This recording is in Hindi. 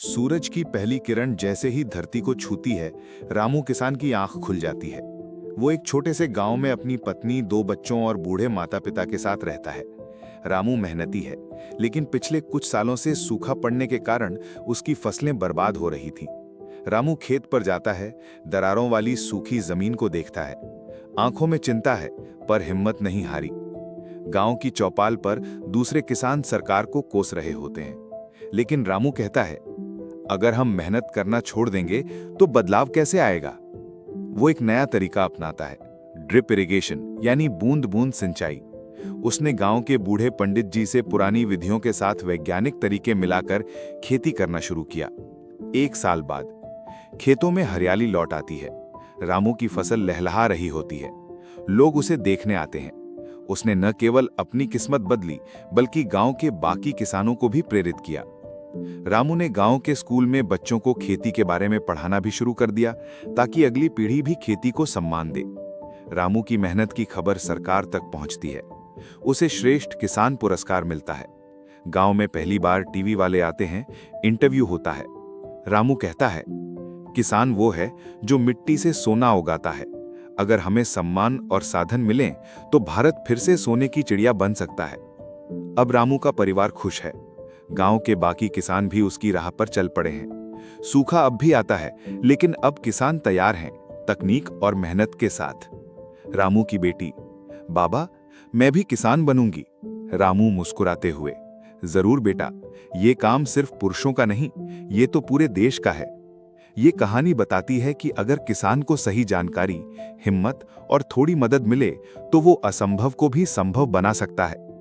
सूरज की पहली किरण जैसे ही धरती को छूती है, रामू किसान की आंख खुल जाती है। वो एक छोटे से गांव में अपनी पत्नी, 2 बच्चों और बूढ़े माता-पिता के साथ रहता है। रामू मेहनती है, लेकिन पिछले कुछ सालों से सूखा पड़ने के कारण उसकी फसलें बर्बाद हो रही थीं। रामू खेत पर जाता है, दरारों वाली सूखी जमीन को देखता है। आंखों में चिंता है, पर हिम्मत नहीं हारी। गांव की चौपाल पर दूसरे किसान सरकार को कोस रहे होते हैं, लेकिन रामू कहता है, अगर हम मेहनत करना छोड़ देंगे तो बदलाव कैसे आएगा। वो एक नया तरीका अपनाता है, ड्रिप इरिगेशन यानी बूंद बूंद सिंचाई। उसने गांव के बूढ़े पंडित जी से पुरानी विधियों के साथ वैज्ञानिक तरीके मिलाकर खेती करना शुरू किया। 1 साल बाद खेतों में हरियाली लौट आती है। रामू की फसल लहलहा रही होती है। लोग उसे देखने आते हैं। उसने न केवल अपनी किस्मत बदली, बल्कि गांव के बाकी किसानों को भी प्रेरित किया। रामू ने गांव के स्कूल में बच्चों को खेती के बारे में पढ़ाना भी शुरू कर दिया, ताकि अगली पीढ़ी भी खेती को सम्मान दे। रामू की मेहनत की खबर सरकार तक पहुंचती है। उसे श्रेष्ठ किसान पुरस्कार मिलता है। गांव में पहली बार टीवी वाले आते हैं, इंटरव्यू होता है। रामू कहता है, किसान वो है जो मिट्टी से सोना उगाता है। अगर हमें सम्मान और साधन मिलें तो भारत फिर से सोने की चिड़िया बन सकता है। अब रामू का परिवार खुश है। गांव के बाकी किसान भी उसकी राह पर चल पड़े हैं। सूखा अब भी आता है, लेकिन अब किसान तैयार हैं, तकनीक और मेहनत के साथ। रामू की बेटी, बाबा, मैं भी किसान बनूंगी। रामू मुस्कुराते हुए, जरूर बेटा, ये काम सिर्फ पुरुषों का नहीं, ये तो पूरे देश का है। ये कहानी बताती है कि अगर किसान को सही जानकारी, हिम्मत और थोड़ी मदद मिले तो वो असंभव को भी संभव बना सकता है।